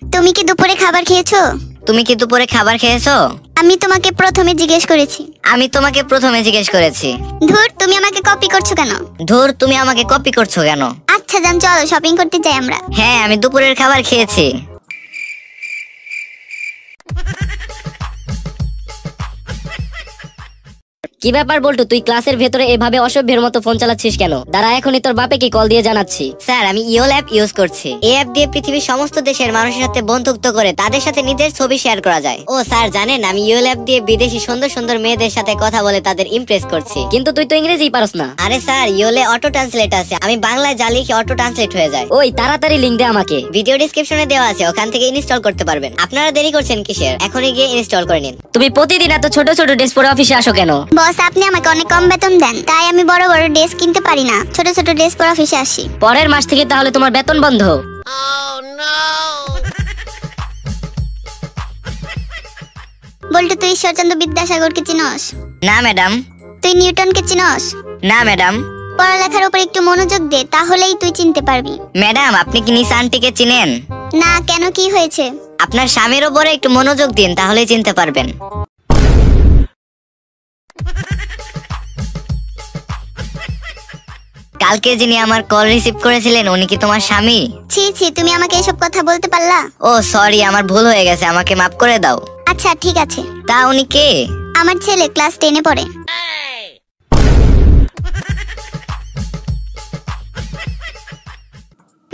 তুমি কি দুপুরে খাবার খেয়েছো? তুমি কি দুপুরে খাবার খেয়েছো? আমি তোমাকে প্রথমে জিজ্ঞেস করেছি। আমি তোমাকে প্রথমে জিজ্ঞেস করেছি। ধুর, তুমি আমাকে কপি করছো কেন? ধুর, তুমি আমাকে কপি করছো কেন? আচ্ছা জান, চলো শপিং করতে যাই আমরা। হ্যাঁ, আমি দুপুরের খাবার খেয়েছি। কি ব্যাপার বল্টু, তুই ক্লাসের ভেতরে এভাবে অসভ্যের মতো ফোন চালাচ্ছিস কেন? দাঁড়া, এখনই তোর বাপেকে কল দিয়ে জানাচ্ছি। স্যার, আমি ইওল অ্যাপ ইউজ করছি। এই অ্যাপ দিয়ে পৃথিবীর সমস্ত দেশের মানুষের সাথে বন্ধুত্ব করে তাদের সাথে নিজের ছবি শেয়ার করা যায়। ও স্যার জানেন, আমি ইওল অ্যাপ দিয়ে বিদেশি সুন্দর সুন্দর মেয়েদের সাথে কথা বলে তাদের ইমপ্রেস করছি। কিন্তু তুই তো ইংরেজি পারস না। আরে স্যার, ইওলে অটো ট্রান্সলেট আছে, আমি বাংলায় যা লিখি অটো ট্রান্সলেট হয়ে যায়। ওই তাড়াতাড়ি লিংক দে আমাকে। ভিডিও ডেসক্রিপশনে দেওয়া আছে, ওখান থেকে ইনস্টল করতে পারবেন। আপনারা দেরি করছেন কিসের? এখনই গিয়ে ইনস্টল করে নিন। তুমি প্রতিদিন এত ছোট ছোট ড্রেস পরে অফিসে আসো কেন? বস, আপনি আমাকে অনেক কম বেতন দেন, তাই আমি বড় বড় ড্রেস কিনতে পারি না, ছোট ছোট ড্রেস পরে অফিসে আসি। পরের মাস থেকে তাহলে তোমার বেতন বন্ধ। বল্টু, তুই ঈশ্বরচন্দ্র বিদ্যাসাগরকে চিনস? না ম্যাডাম। তুই নিউটনকে চিনস? না ম্যাডাম। পড়ালেখার উপর একটু মনোযোগ দে, তাহলেই তুই চিনতে পারবি। ম্যাডাম, আপনি কি নিসা আন্টিকে চিনেন? না, কেন, কি হয়েছে? আপনার স্বামীর উপরে একটু মনোযোগ দিন, তাহলেই চিনতে পারবেন। কালকে যিনি আমার কল রিসিভ করেছিলেন, উনি কি তোমার স্বামী? ছি ছি, তুমি আমাকে এসব কথা বলতে পারলা? ও সরি, আমার ভুল হয়ে গেছে, আমাকে মাফ করে দাও। আচ্ছা ঠিক আছে। তা উনি কে? আমার ছেলে, ক্লাস 10-এ পড়ে।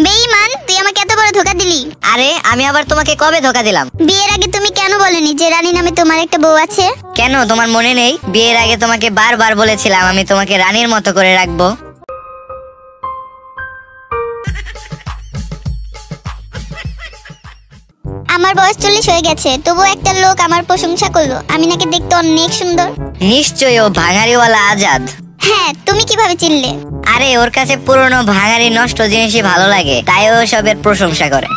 বেঈমান, তুই আমাকে এত বড় ধোঁকা দিলি। আরে, আমি আবার তোমাকে কবে ধোকা দিলাম? বিয়ের আগে তুমি কেন বলনি যে রানী নামে তোমার একটা বউ আছে? কেন, তোমার মনে নেই? বিয়ের আগে তোমাকে বারবার বলেছিলাম আমি তোমাকে রানীর মতো করে রাখবো। আমার বয়স 40 হয়ে গেছে, তবু একটা লোক আমার প্রশংসা করলো আমি নাকি দেখতে অনেক সুন্দর। নিশ্চয়ই ও ভাঙাড়িওয়ালা আজাদ। হ্যাঁ, তুমি কিভাবে চিনলে? আরে, ওর কাছে পুরনো ভাঙাড়ি নষ্ট জিনিসই ভালো লাগে, তাই ও সবের প্রশংসা করে।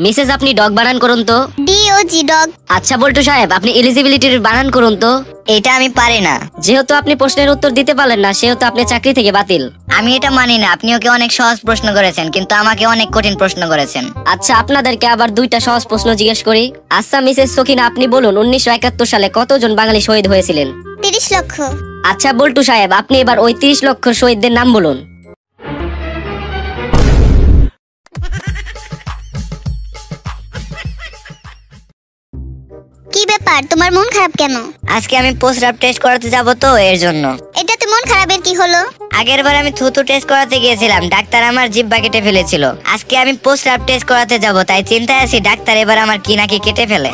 মিসেস, আপনি ডগ বানান করুন তো। DOG dog. আচ্ছা বল্টু সাহেব, আপনি এলিজিবিলিটির বানান করুন তো। এটা আমি পারি না। যেহেতু আপনি প্রশ্নের উত্তর দিতে পারলেন না, সেহেতু আপনি চাকরি থেকে বাতিল। আমি এটা মানি না। আপনি ওকে অনেক সহজ প্রশ্ন করেছেন, কিন্তু আমাকে অনেক কঠিন প্রশ্ন করেছেন। আচ্ছা, আপনাদেরকে আবার দুইটা সহজ প্রশ্ন জিজ্ঞেস করি। আচ্ছা মিসেস সখিনা, আপনি বলুন 1971 সালে কতজন বাঙালি শহীদ হয়েছিলেন? 30 লক্ষ। আচ্ছা বল্টু সাহেব, আপনি এবার ওই 30 লক্ষ শহীদদের নাম বলুন। কি ব্যাপার, তোমার মন খারাপ কেন? আজকে আমি পোস্ট টেস্ট করাতে যাব, তো এর জন্য। এটাতে মন খারাপের কি হলো? আগের বার আমি থুতু টেস্ট করাতে গিয়েছিলাম, ডাক্তার আমার জিহ্বা কেটে ফেলেছিল। আজকে আমি পোস্ট টেস্ট করাতে যাব, তাই চিন্তায় আছি ডাক্তার এবার আমার কি নাকি কেটে ফেলে।